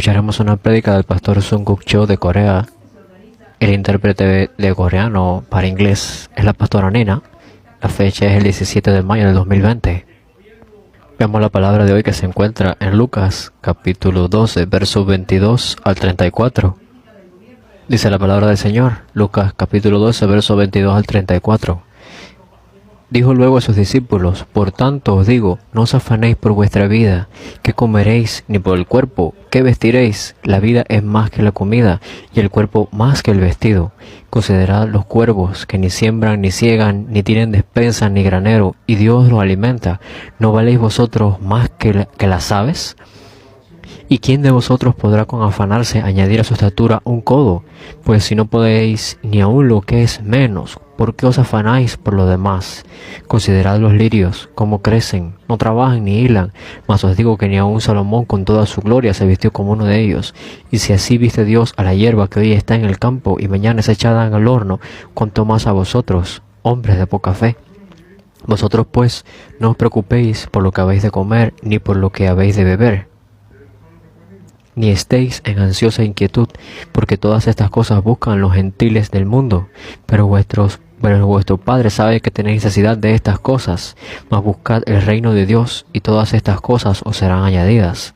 Escucharemos una prédica del pastor Sunguk Cho de Corea. El intérprete de coreano para inglés es la pastora Nina. La fecha es el 17 de mayo del 2020. Veamos la palabra de hoy que se encuentra en Lucas, capítulo 12, versos 22 al 34. Dice la palabra del Señor, Lucas, capítulo 12, versos 22 al 34. Dijo luego a sus discípulos: por tanto os digo, no os afanéis por vuestra vida, qué comeréis, ni por el cuerpo, qué vestiréis. La vida es más que la comida, y el cuerpo más que el vestido. Considerad los cuervos, que ni siembran, ni siegan, ni tienen despensa, ni granero, y Dios los alimenta. ¿No valéis vosotros más que las aves? ¿Y quién de vosotros podrá con afanarse añadir a su estatura un codo? Pues si no podéis ni aun lo que es menos, ¿por qué os afanáis por lo demás? Considerad los lirios, cómo crecen, no trabajan ni hilan, mas os digo que ni aun Salomón con toda su gloria se vistió como uno de ellos. Y si así viste Dios a la hierba que hoy está en el campo y mañana es echada en el horno, ¿cuánto más a vosotros, hombres de poca fe? Vosotros pues, no os preocupéis por lo que habéis de comer, ni por lo que habéis de beber, ni estéis en ansiosa inquietud, porque todas estas cosas buscan los gentiles del mundo, pero vuestro Padre sabe que tenéis necesidad de estas cosas. Mas buscad el reino de Dios, y todas estas cosas os serán añadidas.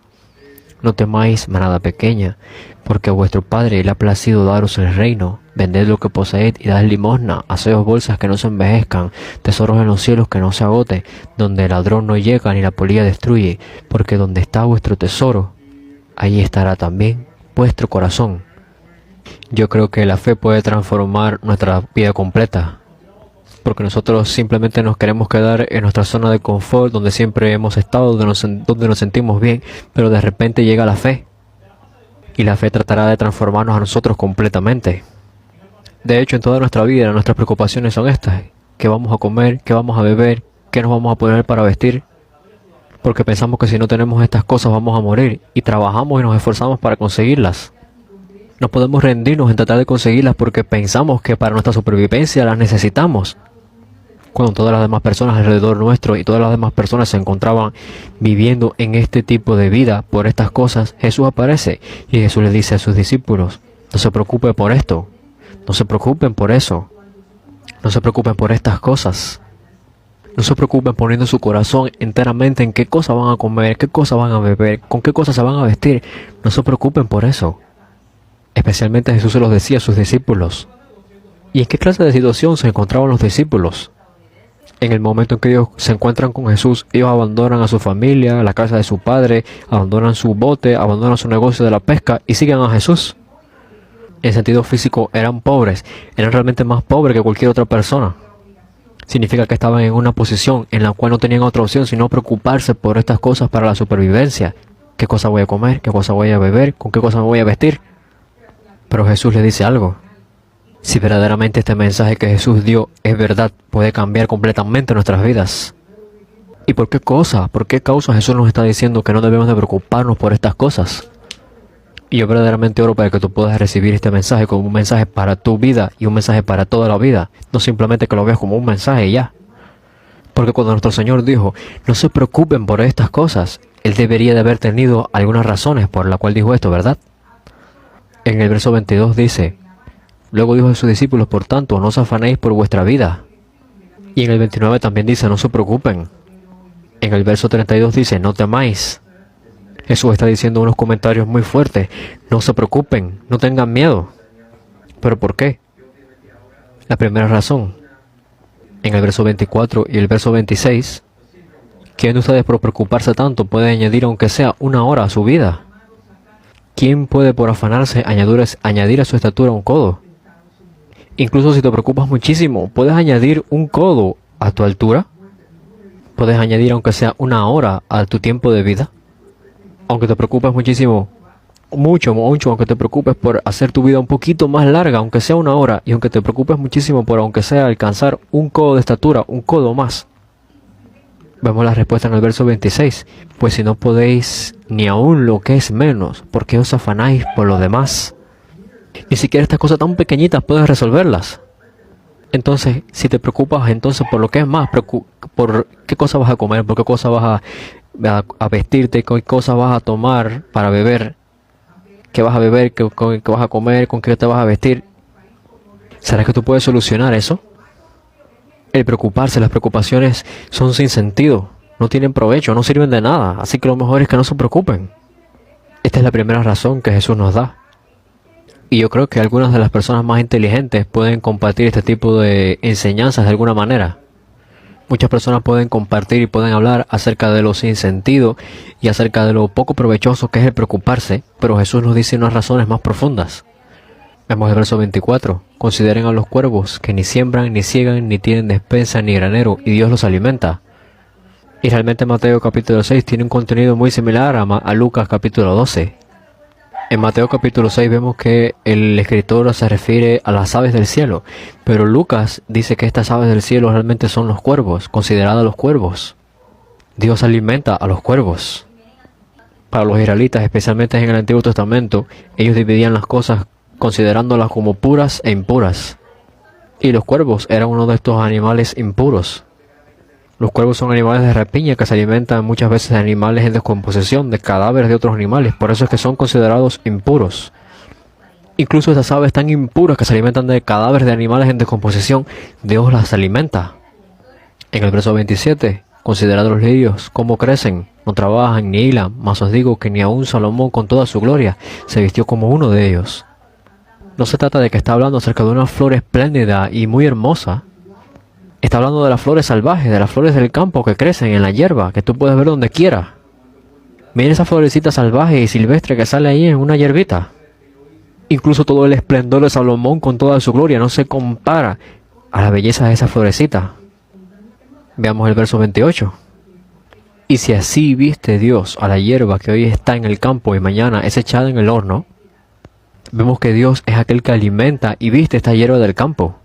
No temáis, manada pequeña, porque a vuestro Padre le ha placido daros el reino. Vended lo que poseed y dad limosna. Haceos bolsas que no se envejezcan, tesoros en los cielos que no se agoten, donde el ladrón no llega ni la polilla destruye, porque donde está vuestro tesoro, allí estará también vuestro corazón. Yo creo que la fe puede transformar nuestra vida completa, porque nosotros simplemente nos queremos quedar en nuestra zona de confort, donde siempre hemos estado, donde nos sentimos bien, pero de repente llega la fe, y la fe tratará de transformarnos a nosotros completamente. De hecho, en toda nuestra vida, nuestras preocupaciones son estas: ¿qué vamos a comer? ¿Qué vamos a beber? ¿Qué nos vamos a poner para vestir? Porque pensamos que si no tenemos estas cosas vamos a morir, y trabajamos y nos esforzamos para conseguirlas. No podemos rendirnos en tratar de conseguirlas porque pensamos que para nuestra supervivencia las necesitamos, cuando todas las demás personas alrededor nuestro y todas las demás personas se encontraban viviendo en este tipo de vida por estas cosas. Jesús aparece y Jesús le dice a sus discípulos: no se preocupen por esto, no se preocupen por eso, no se preocupen por estas cosas. No se preocupen poniendo su corazón enteramente en qué cosas van a comer, qué cosas van a beber, con qué cosas se van a vestir. No se preocupen por eso. Especialmente Jesús se los decía a sus discípulos. ¿Y en qué clase de situación se encontraban los discípulos? En el momento en que ellos se encuentran con Jesús, ellos abandonan a su familia, la casa de su padre, abandonan su bote, abandonan su negocio de la pesca y siguen a Jesús. En sentido físico eran pobres, eran realmente más pobres que cualquier otra persona. Significa que estaban en una posición en la cual no tenían otra opción sino preocuparse por estas cosas para la supervivencia. ¿Qué cosa voy a comer? ¿Qué cosa voy a beber? ¿Con qué cosa me voy a vestir? Pero Jesús le dice algo. Si verdaderamente este mensaje que Jesús dio es verdad, puede cambiar completamente nuestras vidas. ¿Y por qué cosa? ¿Por qué causa Jesús nos está diciendo que no debemos de preocuparnos por estas cosas? Y yo verdaderamente oro para que tú puedas recibir este mensaje como un mensaje para tu vida y un mensaje para toda la vida. No simplemente que lo veas como un mensaje y ya. Porque cuando nuestro Señor dijo, no se preocupen por estas cosas, Él debería de haber tenido algunas razones por las cuales dijo esto, ¿verdad? En el verso 22 dice, luego dijo a sus discípulos: por tanto, no os afanéis por vuestra vida. Y en el 29 también dice, no se preocupen. En el verso 32 dice, no temáis. Jesús está diciendo unos comentarios muy fuertes. No se preocupen, no tengan miedo. ¿Pero por qué? La primera razón, en el verso 24 y el verso 26, ¿quién de ustedes por preocuparse tanto puede añadir aunque sea una hora a su vida? ¿Quién puede por afanarse añadir a su estatura un codo? Incluso si te preocupas muchísimo, ¿puedes añadir un codo a tu altura? ¿Puedes añadir aunque sea una hora a tu tiempo de vida? Aunque te preocupes muchísimo, mucho, aunque te preocupes por hacer tu vida un poquito más larga, aunque sea una hora, y aunque te preocupes muchísimo por aunque sea alcanzar un codo de estatura, un codo más. Vemos la respuesta en el verso 26. Pues si no podéis ni aun lo que es menos, ¿por qué os afanáis por lo demás? Ni siquiera estas cosas tan pequeñitas puedes resolverlas. Entonces, si te preocupas entonces por lo que es más, por qué cosa vas a comer, por qué cosa vas a vestirte, qué cosa vas a tomar para beber, qué vas a beber, qué vas a comer, con qué te vas a vestir. ¿Será que tú puedes solucionar eso? El preocuparse, las preocupaciones son sin sentido, no tienen provecho, no sirven de nada, así que lo mejor es que no se preocupen. Esta es la primera razón que Jesús nos da. Y yo creo que algunas de las personas más inteligentes pueden compartir este tipo de enseñanzas de alguna manera. Muchas personas pueden compartir y pueden hablar acerca de lo sin sentido y acerca de lo poco provechoso que es el preocuparse, pero Jesús nos dice unas razones más profundas. Vemos el verso 24. Consideren a los cuervos, que ni siembran, ni ciegan, ni tienen despensa, ni granero, y Dios los alimenta. Y realmente Mateo capítulo 6 tiene un contenido muy similar a Lucas capítulo 12. En Mateo capítulo 6 vemos que el escritor se refiere a las aves del cielo, pero Lucas dice que estas aves del cielo realmente son los cuervos, consideradas los cuervos. Dios alimenta a los cuervos. Para los israelitas, especialmente en el Antiguo Testamento, ellos dividían las cosas considerándolas como puras e impuras. Y los cuervos eran uno de estos animales impuros. Los cuervos son animales de rapiña que se alimentan muchas veces de animales en descomposición, de cadáveres de otros animales, por eso es que son considerados impuros. Incluso estas aves tan impuras que se alimentan de cadáveres de animales en descomposición, Dios las alimenta. En el verso 27, considerad los lirios, cómo crecen, no trabajan ni hilan, mas os digo que ni aun Salomón con toda su gloria se vistió como uno de ellos. No se trata de que está hablando acerca de una flor espléndida y muy hermosa. Está hablando de las flores salvajes, de las flores del campo que crecen en la hierba, que tú puedes ver donde quiera. Miren esa florecita salvaje y silvestre que sale ahí en una hierbita. Incluso todo el esplendor de Salomón con toda su gloria no se compara a la belleza de esa florecita. Veamos el verso 28. Y si así viste Dios a la hierba que hoy está en el campo y mañana es echada en el horno, vemos que Dios es aquel que alimenta y viste esta hierba del campo.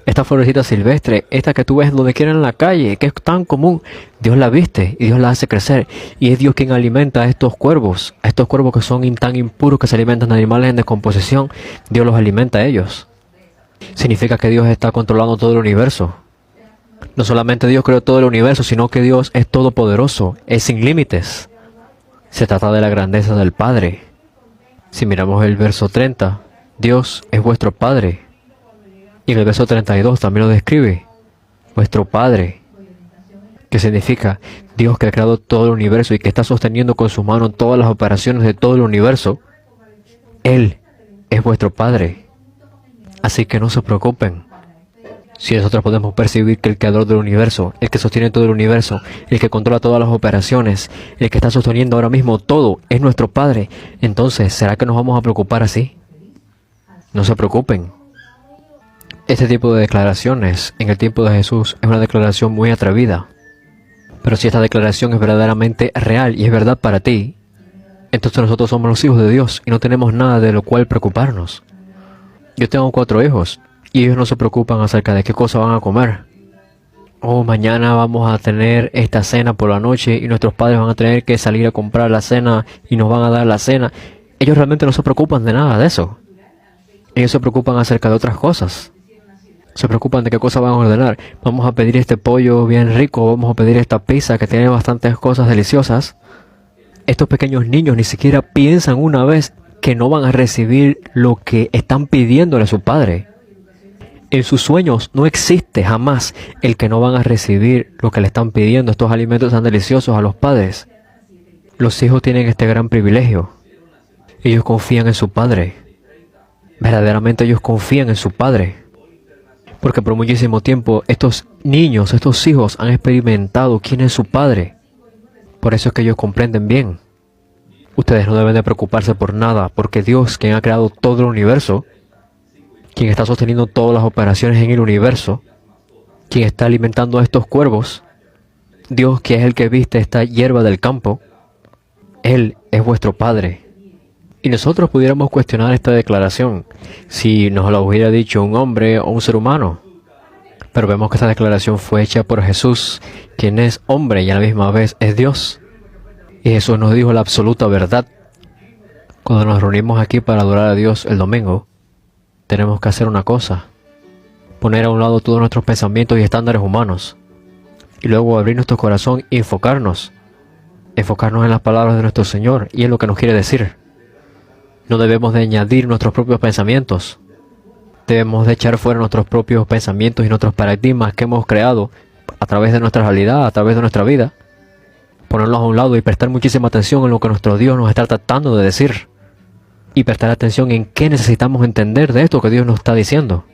Esta florecita silvestre, esta que tú ves donde quiera en la calle, que es tan común, Dios la viste y Dios la hace crecer. Y es Dios quien alimenta a estos cuervos que son tan impuros, que se alimentan de animales en descomposición. Dios los alimenta a ellos. Significa que Dios está controlando todo el universo. No solamente Dios creó todo el universo, sino que Dios es todopoderoso, es sin límites. Se trata de la grandeza del Padre. Si miramos el verso 30, Dios es vuestro Padre. Y en el verso 32 también lo describe, vuestro Padre, que significa Dios que ha creado todo el universo y que está sosteniendo con su mano todas las operaciones de todo el universo. Él es vuestro Padre. Así que no se preocupen. Si nosotros podemos percibir que el creador del universo, el que sostiene todo el universo, el que controla todas las operaciones, el que está sosteniendo ahora mismo todo, es nuestro Padre, entonces, ¿será que nos vamos a preocupar así? No se preocupen. Este tipo de declaraciones en el tiempo de Jesús es una declaración muy atrevida. Pero si esta declaración es verdaderamente real y es verdad para ti, entonces nosotros somos los hijos de Dios y no tenemos nada de lo cual preocuparnos. Yo tengo 4 hijos y ellos no se preocupan acerca de qué cosa van a comer. Oh, mañana vamos a tener esta cena por la noche y nuestros padres van a tener que salir a comprar la cena y nos van a dar la cena. Ellos realmente no se preocupan de nada de eso. Ellos se preocupan acerca de otras cosas. Se preocupan de qué cosas van a ordenar. Vamos a pedir este pollo bien rico, vamos a pedir esta pizza que tiene bastantes cosas deliciosas. Estos pequeños niños ni siquiera piensan una vez que no van a recibir lo que están pidiéndole a su padre. En sus sueños no existe jamás el que no van a recibir lo que le están pidiendo, estos alimentos tan deliciosos a los padres. Los hijos tienen este gran privilegio. Ellos confían en su padre. Verdaderamente ellos confían en su padre. Porque por muchísimo tiempo estos niños, estos hijos han experimentado quién es su padre. Por eso es que ellos comprenden bien. Ustedes no deben de preocuparse por nada, porque Dios, quien ha creado todo el universo, quien está sosteniendo todas las operaciones en el universo, quien está alimentando a estos cuervos, Dios, que es el que viste esta hierba del campo, Él es vuestro Padre. Y nosotros pudiéramos cuestionar esta declaración si nos lo hubiera dicho un hombre o un ser humano. Pero vemos que esta declaración fue hecha por Jesús, quien es hombre y a la misma vez es Dios. Y Jesús nos dijo la absoluta verdad. Cuando nos reunimos aquí para adorar a Dios el domingo, tenemos que hacer una cosa: poner a un lado todos nuestros pensamientos y estándares humanos, y luego abrir nuestro corazón y enfocarnos en las palabras de nuestro Señor y en lo que nos quiere decir. No debemos de añadir nuestros propios pensamientos. Debemos de echar fuera nuestros propios pensamientos y nuestros paradigmas que hemos creado a través de nuestra realidad, a través de nuestra vida. Ponerlos a un lado y prestar muchísima atención en lo que nuestro Dios nos está tratando de decir. Y prestar atención en qué necesitamos entender de esto que Dios nos está diciendo.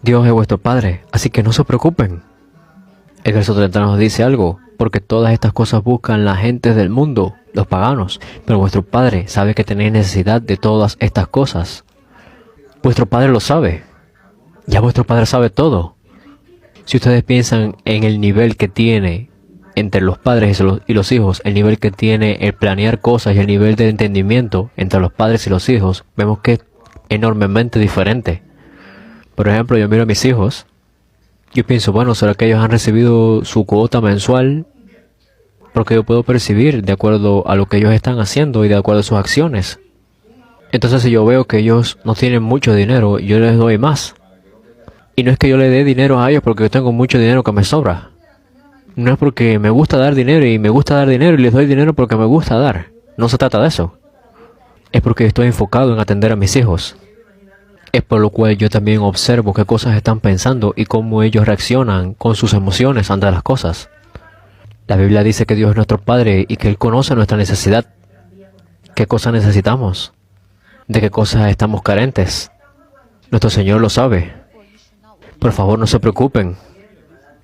Dios es vuestro Padre, así que no se preocupen. El verso 30 nos dice algo, porque todas estas cosas buscan las gentes del mundo, los paganos, pero vuestro Padre sabe que tenéis necesidad de todas estas cosas. Vuestro Padre lo sabe. Ya vuestro Padre sabe todo. Si ustedes piensan en el nivel que tiene entre los padres y los hijos, el nivel que tiene el planear cosas y el nivel de entendimiento entre los padres y los hijos, vemos que es enormemente diferente. Por ejemplo, yo miro a mis hijos, yo pienso, bueno, ¿será que ellos han recibido su cuota mensual? Porque yo puedo percibir de acuerdo a lo que ellos están haciendo y de acuerdo a sus acciones. Entonces, si yo veo que ellos no tienen mucho dinero, yo les doy más. Y no es que yo le dé dinero a ellos porque yo tengo mucho dinero que me sobra. No es porque me gusta dar dinero y les doy dinero porque me gusta dar. No se trata de eso. Es porque estoy enfocado en atender a mis hijos. Es por lo cual yo también observo qué cosas están pensando y cómo ellos reaccionan con sus emociones ante las cosas. La Biblia dice que Dios es nuestro Padre y que Él conoce nuestra necesidad. ¿Qué cosas necesitamos? ¿De qué cosas estamos carentes? Nuestro Señor lo sabe. Por favor, no se preocupen.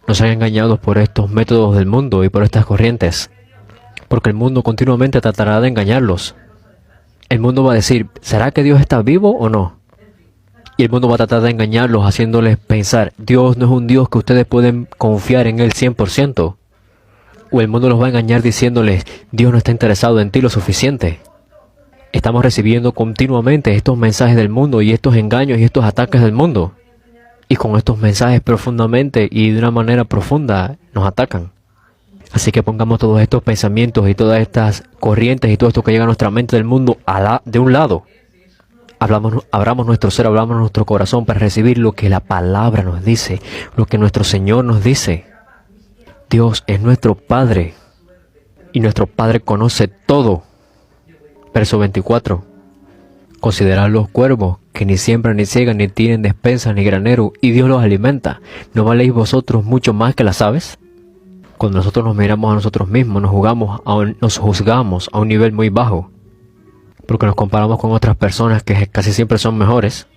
No sean engañados por estos métodos del mundo y por estas corrientes. Porque el mundo continuamente tratará de engañarlos. El mundo va a decir, ¿será que Dios está vivo o no? Y el mundo va a tratar de engañarlos haciéndoles pensar, Dios no es un Dios que ustedes pueden confiar en Él 100%. O el mundo los va a engañar diciéndoles, Dios no está interesado en ti lo suficiente. Estamos recibiendo continuamente estos mensajes del mundo y estos engaños y estos ataques del mundo. Y con estos mensajes profundamente y de una manera profunda nos atacan. Así que pongamos todos estos pensamientos y todas estas corrientes y todo esto que llega a nuestra mente del mundo de un lado. Abramos nuestro ser, abramos nuestro corazón para recibir lo que la palabra nos dice, lo que nuestro Señor nos dice. Dios es nuestro Padre y nuestro Padre conoce todo. Verso 24. Considerad los cuervos, que ni siembran, ni ciegan, ni tienen despensa, ni granero, y Dios los alimenta. ¿No valéis vosotros mucho más que las aves? Cuando nosotros nos miramos a nosotros mismos, nos juzgamos a un nivel muy bajo, porque nos comparamos con otras personas que casi siempre son mejores,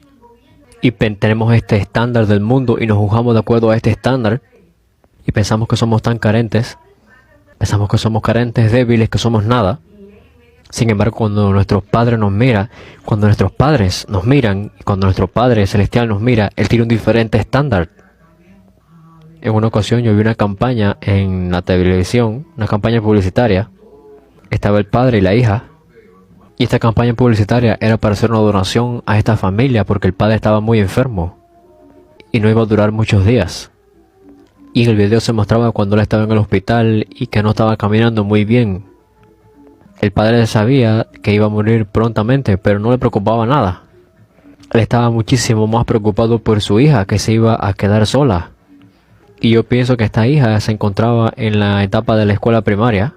y tenemos este estándar del mundo y nos juzgamos de acuerdo a este estándar, y pensamos que somos tan carentes, pensamos que somos carentes, débiles, que somos nada. Sin embargo, cuando nuestro Padre nos mira, cuando nuestros padres nos miran, cuando nuestro Padre Celestial nos mira, Él tiene un diferente estándar. En una ocasión yo vi una campaña en la televisión, una campaña publicitaria. Estaba el padre y la hija. Y esta campaña publicitaria era para hacer una donación a esta familia porque el padre estaba muy enfermo y no iba a durar muchos días. Y en el video se mostraba cuando él estaba en el hospital y que no estaba caminando muy bien. El padre sabía que iba a morir prontamente, pero no le preocupaba nada. Él estaba muchísimo más preocupado por su hija, que se iba a quedar sola. Y yo pienso que esta hija se encontraba en la etapa de la escuela primaria,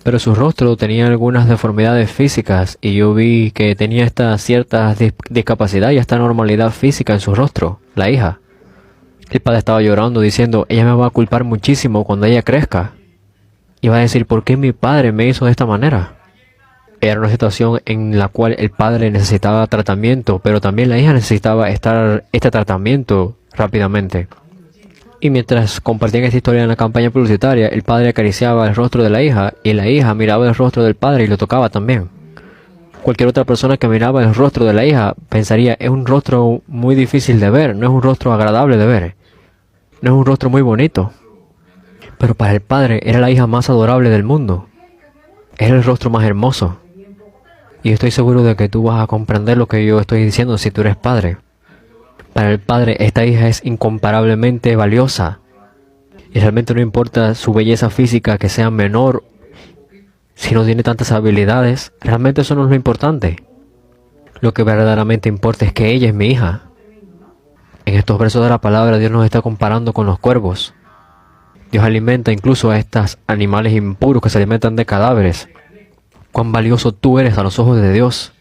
pero su rostro tenía algunas deformidades físicas y yo vi que tenía esta cierta discapacidad y esta normalidad física en su rostro, la hija. El padre estaba llorando diciendo, ella me va a culpar muchísimo cuando ella crezca. Y va a decir, ¿por qué mi padre me hizo de esta manera? Era una situación en la cual el padre necesitaba tratamiento, pero también la hija necesitaba este tratamiento rápidamente. Y mientras compartían esta historia en la campaña publicitaria, el padre acariciaba el rostro de la hija y la hija miraba el rostro del padre y lo tocaba también. Cualquier otra persona que miraba el rostro de la hija pensaría, es un rostro muy difícil de ver, no es un rostro agradable de ver, no es un rostro muy bonito. Pero para el padre era la hija más adorable del mundo. Era el rostro más hermoso. Y estoy seguro de que tú vas a comprender lo que yo estoy diciendo si tú eres padre. Para el padre esta hija es incomparablemente valiosa. Y realmente no importa su belleza física que sea menor, si no tiene tantas habilidades, realmente eso no es lo importante. Lo que verdaderamente importa es que ella es mi hija. En estos versos de la palabra Dios nos está comparando con los cuervos. Dios alimenta incluso a estos animales impuros que se alimentan de cadáveres. Cuán valioso tú eres a los ojos de Dios.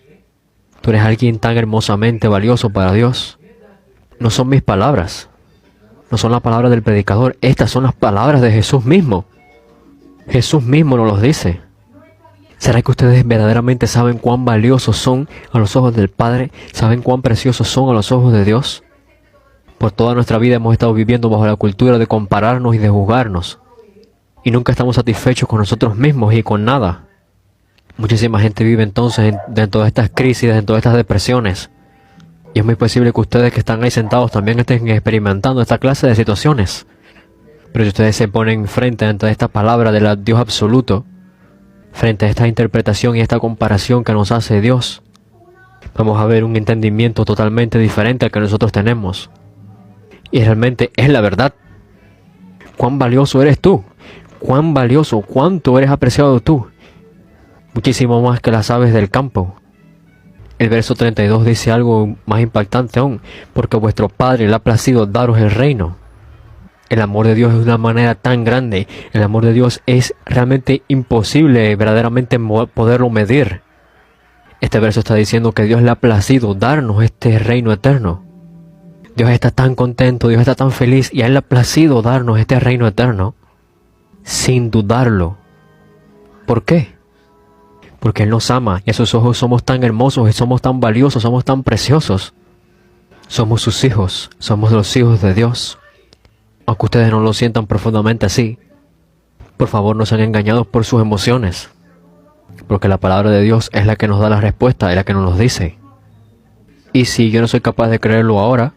Tú eres alguien tan hermosamente valioso para Dios. No son mis palabras. No son las palabras del predicador. Estas son las palabras de Jesús mismo. Jesús mismo nos los dice. ¿Será que ustedes verdaderamente saben cuán valiosos son a los ojos del Padre? ¿Saben cuán preciosos son a los ojos de Dios? Por toda nuestra vida hemos estado viviendo bajo la cultura de compararnos y de juzgarnos. Y nunca estamos satisfechos con nosotros mismos y con nada. Muchísima gente vive entonces dentro de estas crisis, dentro de estas depresiones. Y es muy posible que ustedes que están ahí sentados también estén experimentando esta clase de situaciones. Pero si ustedes se ponen frente a esta palabra del Dios absoluto, frente a esta interpretación y esta comparación que nos hace Dios, vamos a ver un entendimiento totalmente diferente al que nosotros tenemos. Y realmente es la verdad. ¿Cuán valioso eres tú? ¿Cuán valioso? ¿Cuánto eres apreciado tú? Muchísimo más que las aves del campo. El verso 32 dice algo más impactante aún, porque vuestro Padre le ha placido daros el reino. El amor de Dios es de una manera tan grande. El amor de Dios es realmente imposible verdaderamente poderlo medir. Este verso está diciendo que Dios le ha placido darnos este reino eterno. Dios está tan contento, Dios está tan feliz y a Él le ha placido darnos este reino eterno sin dudarlo. ¿Por qué? Porque Él nos ama y a sus ojos somos tan hermosos y somos tan valiosos, somos tan preciosos. Somos sus hijos, somos los hijos de Dios. Aunque ustedes no lo sientan profundamente así, por favor no sean engañados por sus emociones, porque la palabra de Dios es la que nos da la respuesta, es la que nos lo dice. Y si yo no soy capaz de creerlo ahora,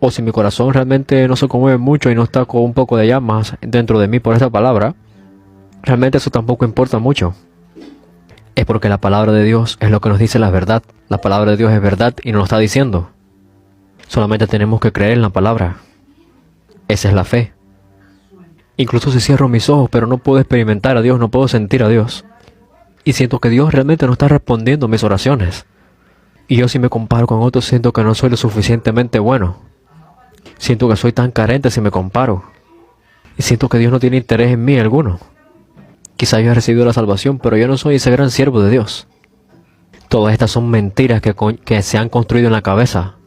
o si mi corazón realmente no se conmueve mucho y no está con un poco de llamas dentro de mí por esta palabra, realmente eso tampoco importa mucho. Es porque la palabra de Dios es lo que nos dice la verdad. La palabra de Dios es verdad y nos lo está diciendo. Solamente tenemos que creer en la palabra. Esa es la fe. Incluso si cierro mis ojos, pero no puedo experimentar a Dios, no puedo sentir a Dios. Y siento que Dios realmente no está respondiendo mis oraciones. Y yo si me comparo con otros, siento que no soy lo suficientemente bueno. Siento que soy tan carente si me comparo. Y siento que Dios no tiene interés en mí alguno. Quizá yo he recibido la salvación, pero yo no soy ese gran siervo de Dios. Todas estas son mentiras que se han construido en la cabeza,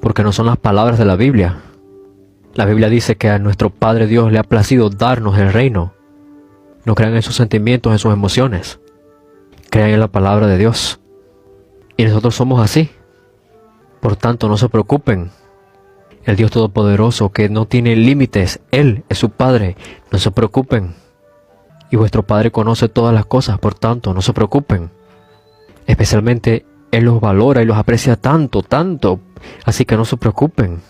porque no son las palabras de la Biblia. La Biblia dice que a nuestro Padre Dios le ha placido darnos el reino. No crean en sus sentimientos, en sus emociones. Crean en la palabra de Dios. Y nosotros somos así. Por tanto, no se preocupen. El Dios Todopoderoso que no tiene límites, Él es su Padre. No se preocupen. Y vuestro Padre conoce todas las cosas, por tanto, no se preocupen. Especialmente, Él los valora y los aprecia tanto, tanto. Así que no se preocupen.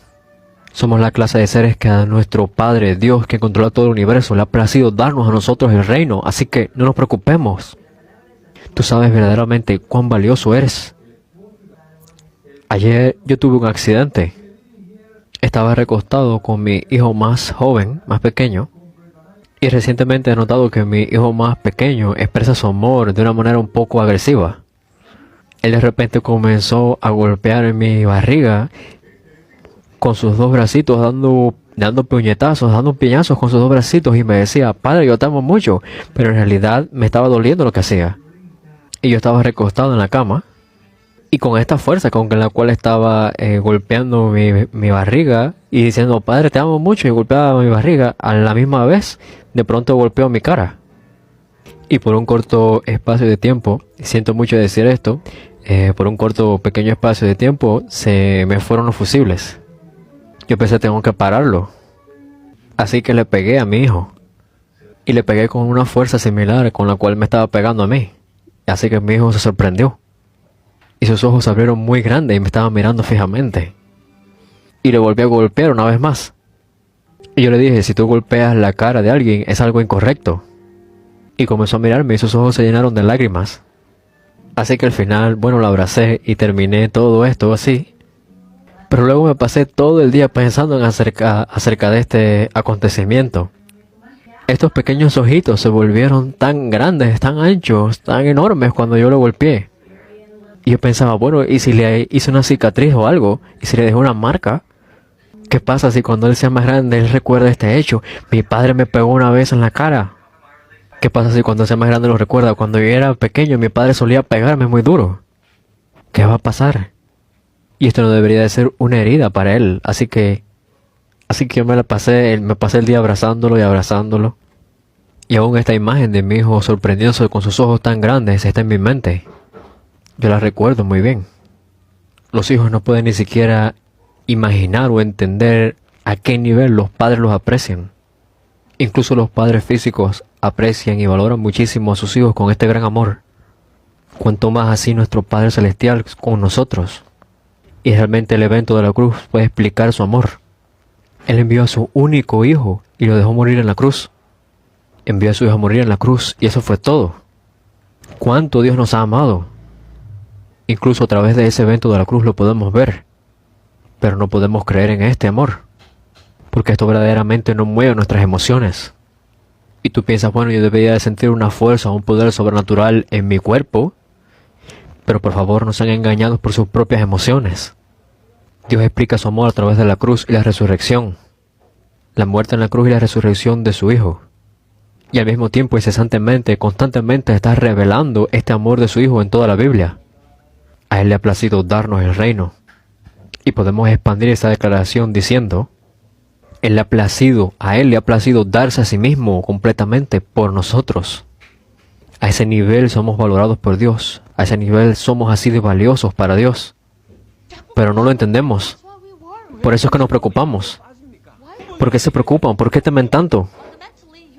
Somos la clase de seres que a nuestro Padre, Dios, que controla todo el universo, le ha placido darnos a nosotros el reino. Así que no nos preocupemos. Tú sabes verdaderamente cuán valioso eres. Ayer yo tuve un accidente. Estaba recostado con mi hijo más joven, más pequeño. Y recientemente he notado que mi hijo más pequeño expresa su amor de una manera un poco agresiva. Él de repente comenzó a golpear en mi barriga con sus dos bracitos, dando puñetazos, dando piñazos con sus dos bracitos y me decía, padre, yo te amo mucho, pero en realidad me estaba doliendo lo que hacía. Y yo estaba recostado en la cama y con esta fuerza con la cual estaba golpeando mi barriga y diciendo, padre, te amo mucho, y golpeaba mi barriga, a la misma vez, de pronto golpeó mi cara. Y por un corto espacio de tiempo, siento mucho decir esto, por un pequeño espacio de tiempo, se me fueron los fusibles. Yo pensé, tengo que pararlo. Así que le pegué a mi hijo. Y le pegué con una fuerza similar con la cual me estaba pegando a mí. Así que mi hijo se sorprendió. Y sus ojos se abrieron muy grandes y me estaba mirando fijamente. Y le volví a golpear una vez más. Y yo le dije, si tú golpeas la cara de alguien, es algo incorrecto. Y comenzó a mirarme y sus ojos se llenaron de lágrimas. Así que al final, bueno, lo abracé y terminé todo esto así. Pero luego me pasé todo el día pensando en acerca de este acontecimiento. Estos pequeños ojitos se volvieron tan grandes, tan anchos, tan enormes cuando yo lo golpeé. Y yo pensaba, bueno, ¿y si le hice una cicatriz o algo? ¿Y si le dejé una marca? ¿Qué pasa si cuando él sea más grande él recuerda este hecho? Mi padre me pegó una vez en la cara. ¿Qué pasa si cuando sea más grande lo recuerda? Cuando yo era pequeño mi padre solía pegarme muy duro. ¿Qué va a pasar? Y esto no debería de ser una herida para él. Así que yo me pasé el día abrazándolo y abrazándolo. Y aún esta imagen de mi hijo sorprendiéndose con sus ojos tan grandes está en mi mente. Yo la recuerdo muy bien. Los hijos no pueden ni siquiera imaginar o entender a qué nivel los padres los aprecian. Incluso los padres físicos aprecian y valoran muchísimo a sus hijos con este gran amor. Cuanto más así nuestro Padre Celestial con nosotros. Y realmente el evento de la cruz puede explicar su amor. Él envió a su único hijo y lo dejó morir en la cruz. Envió a su hijo a morir en la cruz y eso fue todo. Cuánto Dios nos ha amado. Incluso a través de ese evento de la cruz lo podemos ver. Pero no podemos creer en este amor. Porque esto verdaderamente no mueve nuestras emociones. Y tú piensas, bueno, yo debería de sentir una fuerza, un poder sobrenatural en mi cuerpo. Pero por favor no sean engañados por sus propias emociones. Dios explica su amor a través de la cruz y la resurrección. La muerte en la cruz y la resurrección de su Hijo. Y al mismo tiempo, incesantemente, constantemente está revelando este amor de su Hijo en toda la Biblia. A Él le ha placido darnos el reino. Y podemos expandir esa declaración diciendo, a Él le ha placido darse a sí mismo completamente por nosotros. A ese nivel somos valorados por Dios. A ese nivel somos así de valiosos para Dios. Pero no lo entendemos. Por eso es que nos preocupamos. ¿Por qué se preocupan? ¿Por qué temen tanto?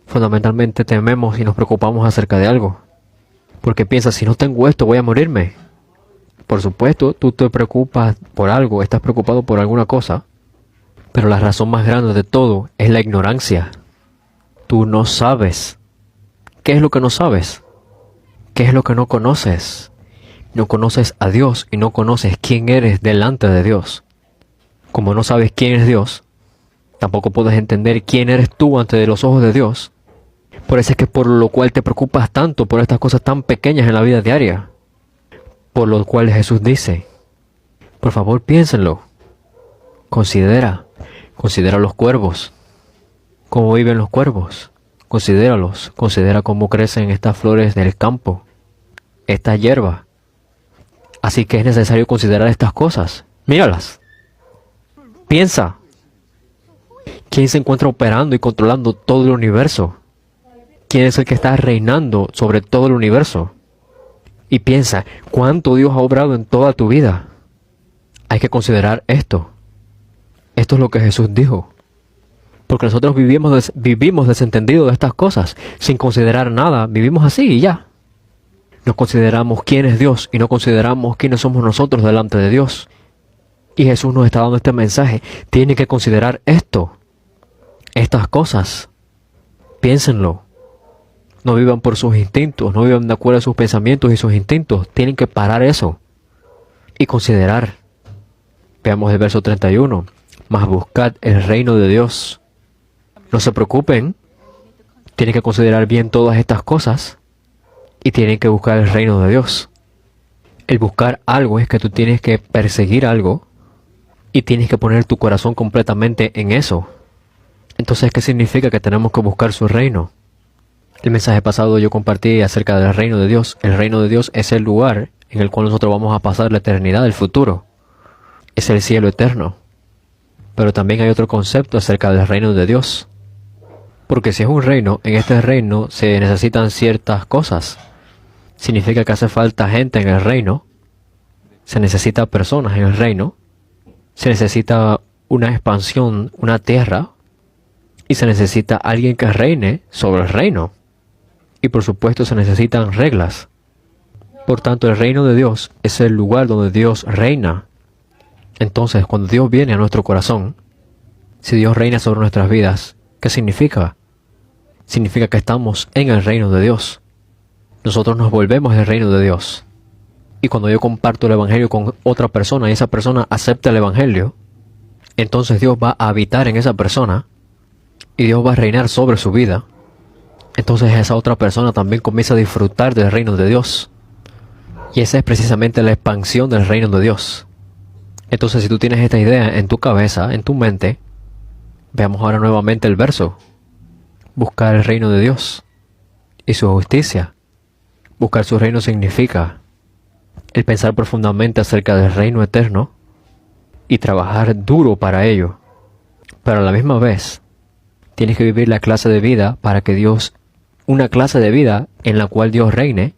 Fundamentalmente tememos y nos preocupamos acerca de algo. Porque piensas, si no tengo esto, voy a morirme. Por supuesto, tú te preocupas por algo, estás preocupado por alguna cosa. Pero la razón más grande de todo es la ignorancia. Tú no sabes. ¿Qué es lo que no sabes? ¿Qué es lo que no conoces? No conoces a Dios y no conoces quién eres delante de Dios. Como no sabes quién es Dios, tampoco puedes entender quién eres tú ante los ojos de Dios. Por eso es que por lo cual te preocupas tanto por estas cosas tan pequeñas en la vida diaria. Por lo cual Jesús dice, por favor piénsenlo. Considera los cuervos. ¿Cómo viven los cuervos? Considéralos. Considera cómo crecen estas flores del campo. Esta hierba. Así que es necesario considerar estas cosas. Míralas. Piensa. ¿Quién se encuentra operando y controlando todo el universo? ¿Quién es el que está reinando sobre todo el universo? Y piensa, ¿cuánto Dios ha obrado en toda tu vida? Hay que considerar esto. Esto es lo que Jesús dijo. Porque nosotros vivimos desentendidos de estas cosas, sin considerar nada, vivimos así y ya. No consideramos quién es Dios y no consideramos quiénes somos nosotros delante de Dios. Y Jesús nos está dando este mensaje. Tienen que considerar esto, estas cosas. Piénsenlo. No vivan por sus instintos, no vivan de acuerdo a sus pensamientos y sus instintos. Tienen que parar eso y considerar. Veamos el verso 31. Mas buscad el reino de Dios. No se preocupen. Tienen que considerar bien todas estas cosas. Y tienen que buscar el reino de Dios. El buscar algo es que tú tienes que perseguir algo. Y tienes que poner tu corazón completamente en eso. Entonces, ¿qué significa que tenemos que buscar su reino? El mensaje pasado yo compartí acerca del reino de Dios. El reino de Dios es el lugar en el cual nosotros vamos a pasar la eternidad del futuro. Es el cielo eterno. Pero también hay otro concepto acerca del reino de Dios. Porque si es un reino, en este reino se necesitan ciertas cosas. Significa que hace falta gente en el reino. Se necesita personas en el reino. Se necesita una expansión, una tierra. Y se necesita alguien que reine sobre el reino. Y por supuesto se necesitan reglas. Por tanto, el reino de Dios es el lugar donde Dios reina. Entonces, cuando Dios viene a nuestro corazón, si Dios reina sobre nuestras vidas, ¿qué significa? Significa que estamos en el reino de Dios. Nosotros nos volvemos el reino de Dios. Y cuando yo comparto el Evangelio con otra persona y esa persona acepta el Evangelio, entonces Dios va a habitar en esa persona y Dios va a reinar sobre su vida. Entonces esa otra persona también comienza a disfrutar del reino de Dios. Y esa es precisamente la expansión del reino de Dios. Entonces si tú tienes esta idea en tu cabeza, en tu mente, veamos ahora nuevamente el verso. Buscar el reino de Dios y su justicia. Buscar su reino significa el pensar profundamente acerca del reino eterno y trabajar duro para ello. Pero a la misma vez, tienes que vivir la clase de vida para que Dios, una clase de vida en la cual Dios reine.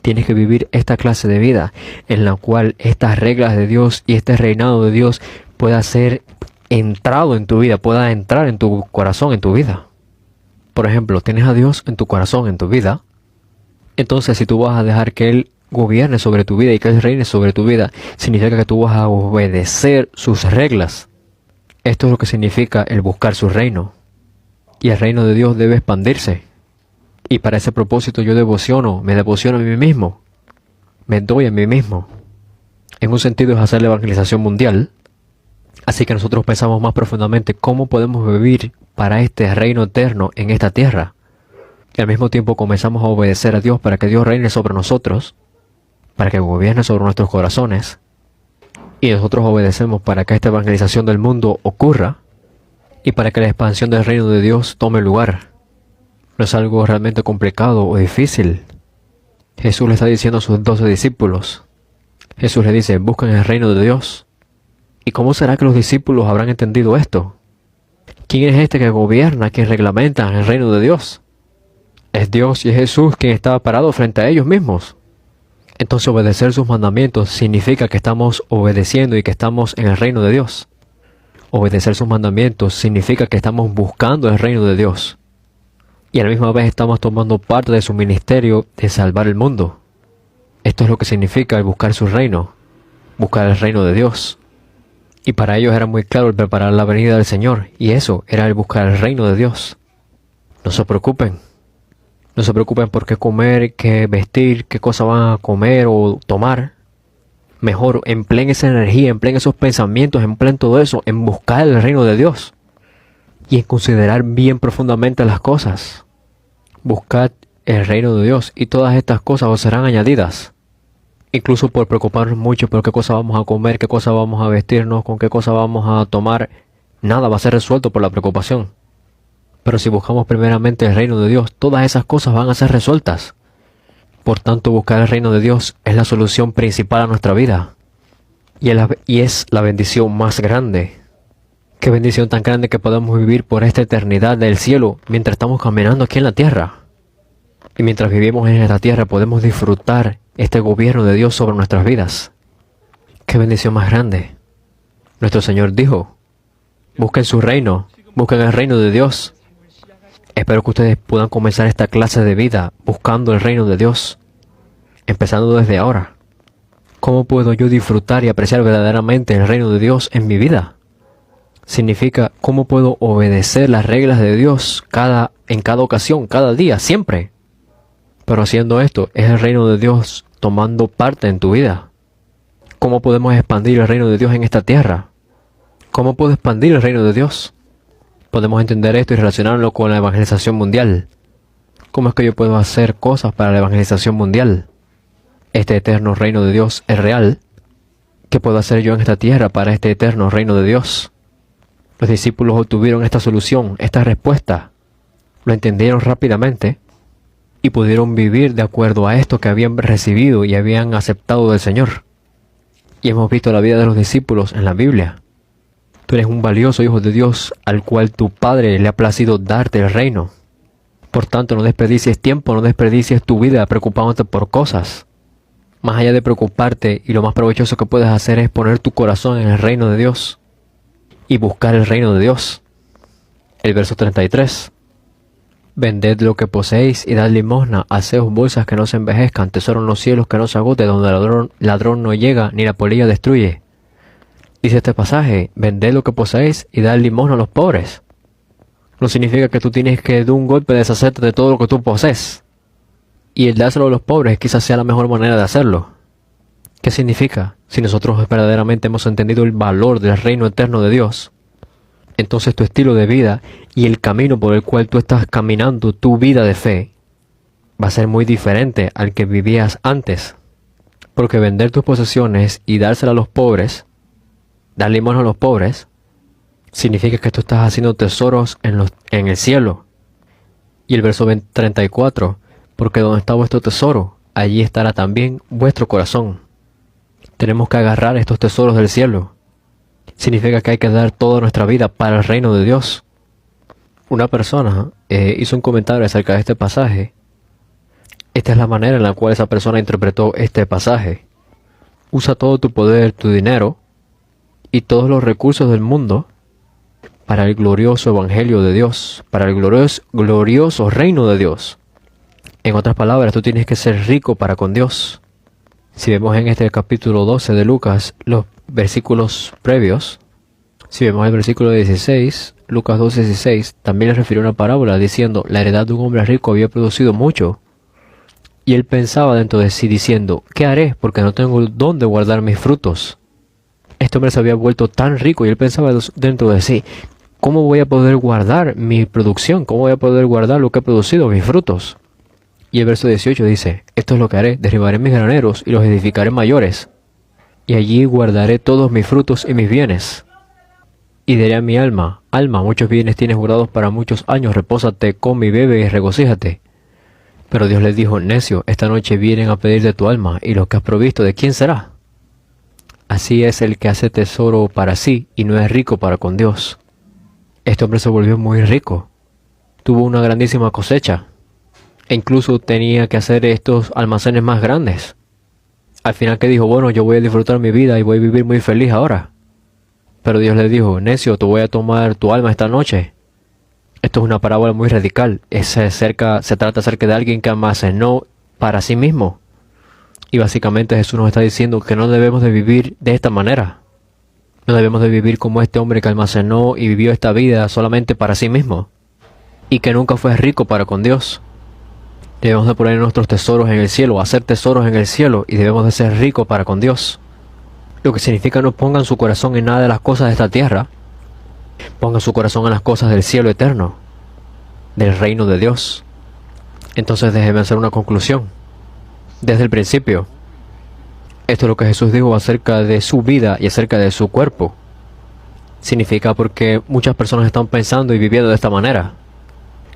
Tienes que vivir esta clase de vida en la cual estas reglas de Dios y este reinado de Dios pueda ser entrado en tu vida, pueda entrar en tu corazón, en tu vida. Por ejemplo, tienes a Dios en tu corazón, en tu vida. Entonces, si tú vas a dejar que Él gobierne sobre tu vida y que Él reine sobre tu vida, significa que tú vas a obedecer sus reglas. Esto es lo que significa el buscar su reino. Y el reino de Dios debe expandirse. Y para ese propósito yo me devociono a mí mismo. Me doy a mí mismo. En un sentido es hacer la evangelización mundial. Así que nosotros pensamos más profundamente cómo podemos vivir para este reino eterno en esta tierra. Y al mismo tiempo comenzamos a obedecer a Dios para que Dios reine sobre nosotros, para que gobierne sobre nuestros corazones. Y nosotros obedecemos para que esta evangelización del mundo ocurra y para que la expansión del reino de Dios tome lugar. No es algo realmente complicado o difícil. Jesús le está diciendo a sus 12 discípulos. Jesús le dice, busquen el reino de Dios. ¿Y cómo será que los discípulos habrán entendido esto? ¿Quién es este que gobierna, quien reglamenta el reino de Dios? Es Dios y es Jesús quien está parado frente a ellos mismos. Entonces obedecer sus mandamientos significa que estamos obedeciendo y que estamos en el reino de Dios. Obedecer sus mandamientos significa que estamos buscando el reino de Dios. Y a la misma vez estamos tomando parte de su ministerio de salvar el mundo. Esto es lo que significa el buscar su reino, buscar el reino de Dios. Y para ellos era muy claro el preparar la venida del Señor, y eso era el buscar el reino de Dios. No se preocupen. No se preocupen por qué comer, qué vestir, qué cosa van a comer o tomar. Mejor empleen esa energía, empleen esos pensamientos, empleen todo eso en buscar el reino de Dios. Y en considerar bien profundamente las cosas. Buscad el reino de Dios y todas estas cosas os serán añadidas. Incluso por preocuparnos mucho por qué cosa vamos a comer, qué cosa vamos a vestirnos, con qué cosa vamos a tomar, nada va a ser resuelto por la preocupación. Pero si buscamos primeramente el reino de Dios, todas esas cosas van a ser resueltas. Por tanto, buscar el reino de Dios es la solución principal a nuestra vida. Y es la bendición más grande. Qué bendición tan grande que podamos vivir por esta eternidad del cielo mientras estamos caminando aquí en la tierra. Y mientras vivimos en esta tierra podemos disfrutar este gobierno de Dios sobre nuestras vidas. Qué bendición más grande. Nuestro Señor dijo, busquen su reino, busquen el reino de Dios. Espero que ustedes puedan comenzar esta clase de vida buscando el reino de Dios, empezando desde ahora. ¿Cómo puedo yo disfrutar y apreciar verdaderamente el reino de Dios en mi vida? Significa cómo puedo obedecer las reglas de Dios en cada ocasión, cada día, siempre. Pero haciendo esto, es el reino de Dios tomando parte en tu vida. ¿Cómo podemos expandir el reino de Dios en esta tierra? ¿Cómo puedo expandir el reino de Dios? Podemos entender esto y relacionarlo con la evangelización mundial. ¿Cómo es que yo puedo hacer cosas para la evangelización mundial? Este eterno reino de Dios es real. ¿Qué puedo hacer yo en esta tierra para este eterno reino de Dios? Los discípulos obtuvieron esta solución, esta respuesta. Lo entendieron rápidamente y pudieron vivir de acuerdo a esto que habían recibido y habían aceptado del Señor. Y hemos visto la vida de los discípulos en la Biblia. Tú eres un valioso hijo de Dios al cual tu Padre le ha placido darte el reino. Por tanto, no desperdicies tiempo, no desperdicies tu vida preocupándote por cosas. Más allá de preocuparte, y lo más provechoso que puedes hacer es poner tu corazón en el reino de Dios y buscar el reino de Dios. El verso 33. Vended lo que poseéis y dad limosna, haceos bolsas que no se envejezcan, tesoro en los cielos que no se agote, donde el ladrón no llega ni la polilla destruye. Dice este pasaje, vended lo que poseéis y dad limosna a los pobres. No significa que tú tienes que de un golpe deshacerte de todo lo que tú posees. Y el dárselo a los pobres quizás sea la mejor manera de hacerlo. ¿Qué significa? Si nosotros verdaderamente hemos entendido el valor del reino eterno de Dios, entonces tu estilo de vida y el camino por el cual tú estás caminando tu vida de fe va a ser muy diferente al que vivías antes. Porque vender tus posesiones y dársela a los pobres, dar limosna a los pobres, significa que tú estás haciendo tesoros en el cielo. Y el verso 34, porque donde está vuestro tesoro, allí estará también vuestro corazón. Tenemos que agarrar estos tesoros del cielo. Significa que hay que dar toda nuestra vida para el reino de Dios. Una persona hizo un comentario acerca de este pasaje. Esta es la manera en la cual esa persona interpretó este pasaje. Usa todo tu poder, tu dinero y todos los recursos del mundo para el glorioso evangelio de Dios, para el glorioso reino de Dios. En otras palabras, tú tienes que ser rico para con Dios. Si vemos en este capítulo 12 de Lucas, los versículos previos, si vemos el versículo 16, Lucas 12:16, también le refirió una parábola diciendo, la heredad de un hombre rico había producido mucho. Y él pensaba dentro de sí diciendo, ¿qué haré? Porque no tengo dónde guardar mis frutos. Este hombre se había vuelto tan rico y él pensaba dentro de sí, ¿cómo voy a poder guardar mi producción? ¿Cómo voy a poder guardar lo que he producido, mis frutos? Y el verso 18 dice, esto es lo que haré, derribaré mis graneros y los edificaré mayores. Y allí guardaré todos mis frutos y mis bienes. Y diré a mi alma, alma, muchos bienes tienes guardados para muchos años, repósate, come y bebe y regocíjate. Pero Dios les dijo, necio, esta noche vienen a pedir de tu alma, y lo que has provisto, ¿de quién será? Así es el que hace tesoro para sí, y no es rico para con Dios. Este hombre se volvió muy rico. Tuvo una grandísima cosecha. E incluso tenía que hacer estos almacenes más grandes. Al final que dijo, bueno, yo voy a disfrutar mi vida y voy a vivir muy feliz ahora. Pero Dios le dijo, necio, te voy a tomar tu alma esta noche. Esto es una parábola muy radical. Se trata acerca de alguien que almacenó para sí mismo. Y básicamente Jesús nos está diciendo que no debemos de vivir de esta manera. No debemos de vivir como este hombre que almacenó y vivió esta vida solamente para sí mismo. Y que nunca fue rico para con Dios. Debemos de poner nuestros tesoros en el cielo, hacer tesoros en el cielo, y debemos de ser ricos para con Dios. Lo que significa no pongan su corazón en nada de las cosas de esta tierra. Pongan su corazón en las cosas del cielo eterno, del reino de Dios. Entonces déjenme hacer una conclusión. Desde el principio, esto es lo que Jesús dijo acerca de su vida y acerca de su cuerpo. Significa porque muchas personas están pensando y viviendo de esta manera.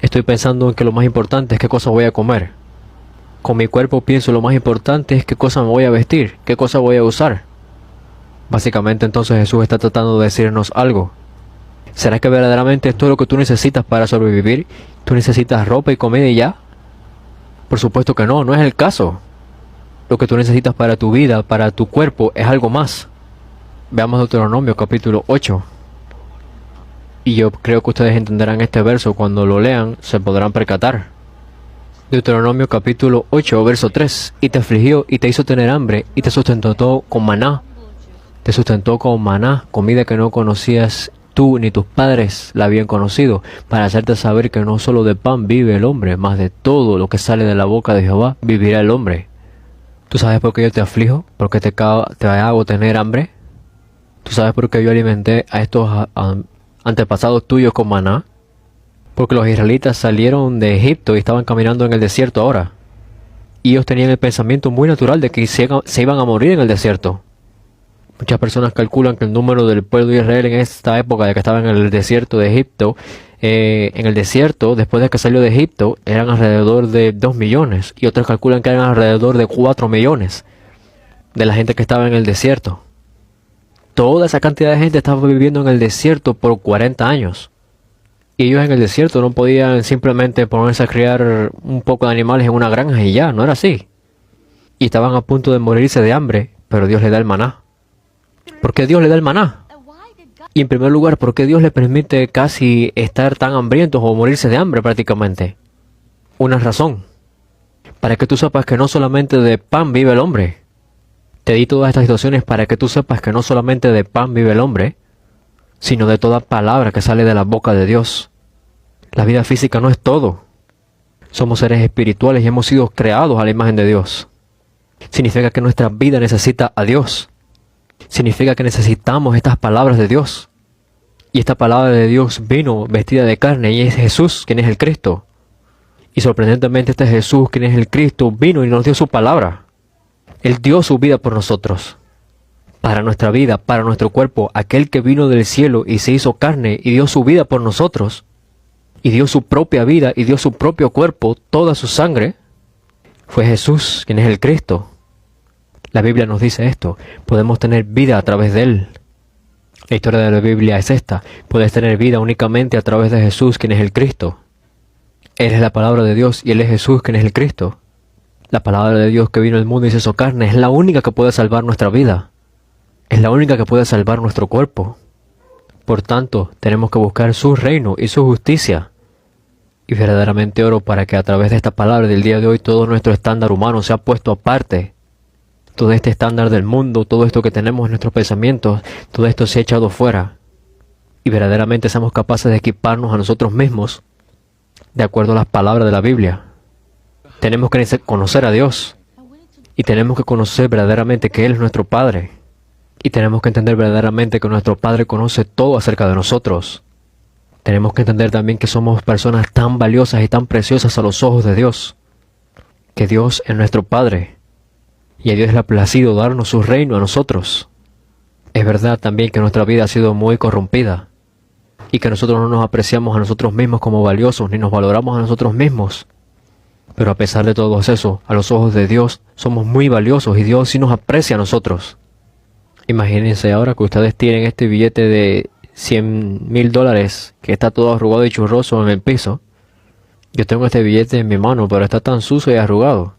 Estoy pensando en que lo más importante es qué cosa voy a comer. Con mi cuerpo pienso lo más importante es qué cosa me voy a vestir, qué cosa voy a usar. Básicamente entonces Jesús está tratando de decirnos algo. ¿Será que verdaderamente esto es lo que tú necesitas para sobrevivir? ¿Tú necesitas ropa y comida y ya? Por supuesto que no, no es el caso. Lo que tú necesitas para tu vida, para tu cuerpo, es algo más. Veamos Deuteronomio capítulo 8. Y yo creo que ustedes entenderán este verso cuando lo lean, se podrán percatar. Deuteronomio capítulo 8, verso 3. Y te afligió y te hizo tener hambre y te sustentó con maná. Te sustentó con maná, comida que no conocías tú ni tus padres la habían conocido, para hacerte saber que no solo de pan vive el hombre, mas de todo lo que sale de la boca de Jehová vivirá el hombre. ¿Tú sabes por qué yo te aflijo? ¿Por qué te hago tener hambre? ¿Tú sabes por qué yo alimenté a estos antepasados tuyos con maná? Porque los israelitas salieron de Egipto y estaban caminando en el desierto ahora. Y ellos tenían el pensamiento muy natural de que se iban a morir en el desierto. Muchas personas calculan que el número del pueblo de Israel en esta época de que estaba en el desierto de Egipto, en el desierto, después de que salió de Egipto, eran alrededor de 2 millones. Y otros calculan que eran alrededor de 4 millones de la gente que estaba en el desierto. Toda esa cantidad de gente estaba viviendo en el desierto por 40 años. Y ellos en el desierto no podían simplemente ponerse a criar un poco de animales en una granja y ya, no era así. Y estaban a punto de morirse de hambre, pero Dios les da el maná. ¿Por qué Dios le da el maná? Y en primer lugar, ¿por qué Dios le permite casi estar tan hambrientos o morirse de hambre prácticamente? Una razón. Para que tú sepas que no solamente de pan vive el hombre. Te di todas estas situaciones para que tú sepas que no solamente de pan vive el hombre, sino de toda palabra que sale de la boca de Dios. La vida física no es todo. Somos seres espirituales y hemos sido creados a la imagen de Dios. Significa que nuestra vida necesita a Dios. Significa que necesitamos estas palabras de Dios. Y esta palabra de Dios vino vestida de carne y es Jesús, quien es el Cristo. Y sorprendentemente este Jesús, quien es el Cristo, vino y nos dio su palabra. Él dio su vida por nosotros. Para nuestra vida, para nuestro cuerpo, aquel que vino del cielo y se hizo carne y dio su vida por nosotros. Y dio su propia vida y dio su propio cuerpo, toda su sangre. Fue Jesús, quien es el Cristo. La Biblia nos dice esto. Podemos tener vida a través de Él. La historia de la Biblia es esta. Puedes tener vida únicamente a través de Jesús, quien es el Cristo. Él es la palabra de Dios y Él es Jesús, quien es el Cristo. La palabra de Dios que vino al mundo y se hizo carne es la única que puede salvar nuestra vida. Es la única que puede salvar nuestro cuerpo. Por tanto, tenemos que buscar su reino y su justicia. Y verdaderamente oro para que a través de esta palabra del día de hoy todo nuestro estándar humano sea puesto aparte. Todo este estándar del mundo, todo esto que tenemos en nuestros pensamientos, todo esto sea echado fuera. Y verdaderamente seamos capaces de equiparnos a nosotros mismos de acuerdo a las palabras de la Biblia. Tenemos que conocer a Dios. Y tenemos que conocer verdaderamente que Él es nuestro Padre. Y tenemos que entender verdaderamente que nuestro Padre conoce todo acerca de nosotros. Tenemos que entender también que somos personas tan valiosas y tan preciosas a los ojos de Dios. Que Dios es nuestro Padre. Y a Dios le ha placido darnos su reino a nosotros. Es verdad también que nuestra vida ha sido muy corrompida. Y que nosotros no nos apreciamos a nosotros mismos como valiosos, ni nos valoramos a nosotros mismos. Pero a pesar de todo eso, a los ojos de Dios somos muy valiosos y Dios sí nos aprecia a nosotros. Imagínense ahora que ustedes tienen este billete de $100,000 que está todo arrugado y churroso en el piso. Yo tengo este billete en mi mano, pero está tan sucio y arrugado.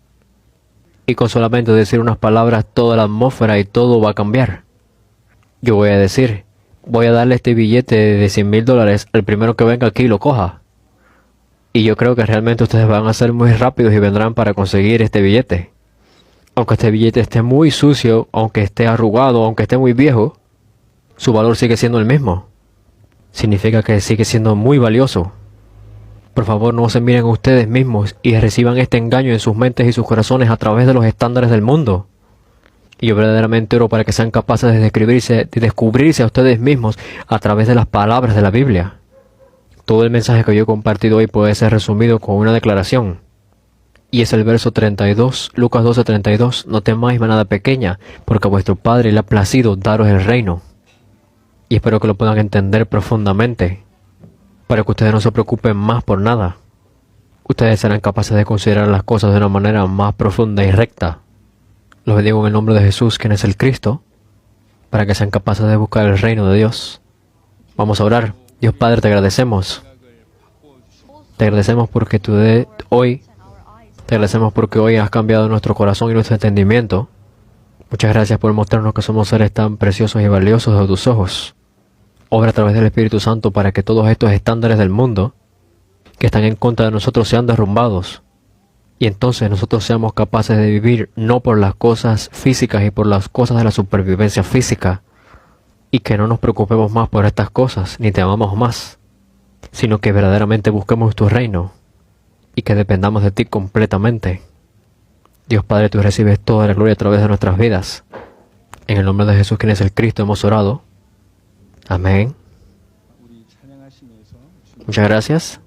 Y con solamente decir unas palabras, toda la atmósfera y todo va a cambiar. Yo voy a decir, voy a darle este billete de $100,000 al primero que venga aquí y lo coja. Y yo creo que realmente ustedes van a ser muy rápidos y vendrán para conseguir este billete. Aunque este billete esté muy sucio, aunque esté arrugado, aunque esté muy viejo, su valor sigue siendo el mismo. Significa que sigue siendo muy valioso. Por favor, no se miren a ustedes mismos y reciban este engaño en sus mentes y sus corazones a través de los estándares del mundo. Y yo verdaderamente oro para que sean capaces de descubrirse a ustedes mismos a través de las palabras de la Biblia. Todo el mensaje que yo he compartido hoy puede ser resumido con una declaración. Y es el verso 32, Lucas 12:32. No temáis manada pequeña, porque a vuestro Padre le ha placido daros el reino. Y espero que lo puedan entender profundamente, para que ustedes no se preocupen más por nada. Ustedes serán capaces de considerar las cosas de una manera más profunda y recta. Los bendigo en el nombre de Jesús, quien es el Cristo, para que sean capaces de buscar el reino de Dios. Vamos a orar. Dios Padre, te agradecemos. Te agradecemos porque te agradecemos porque hoy has cambiado nuestro corazón y nuestro entendimiento. Muchas gracias por mostrarnos que somos seres tan preciosos y valiosos a tus ojos. Obra a través del Espíritu Santo para que todos estos estándares del mundo que están en contra de nosotros sean derrumbados. Y entonces nosotros seamos capaces de vivir no por las cosas físicas y por las cosas de la supervivencia física. Y que no nos preocupemos más por estas cosas, ni te amamos más, sino que verdaderamente busquemos tu reino y que dependamos de ti completamente. Dios Padre, tú recibes toda la gloria a través de nuestras vidas. En el nombre de Jesús, quien es el Cristo, hemos orado. Amén. Muchas gracias.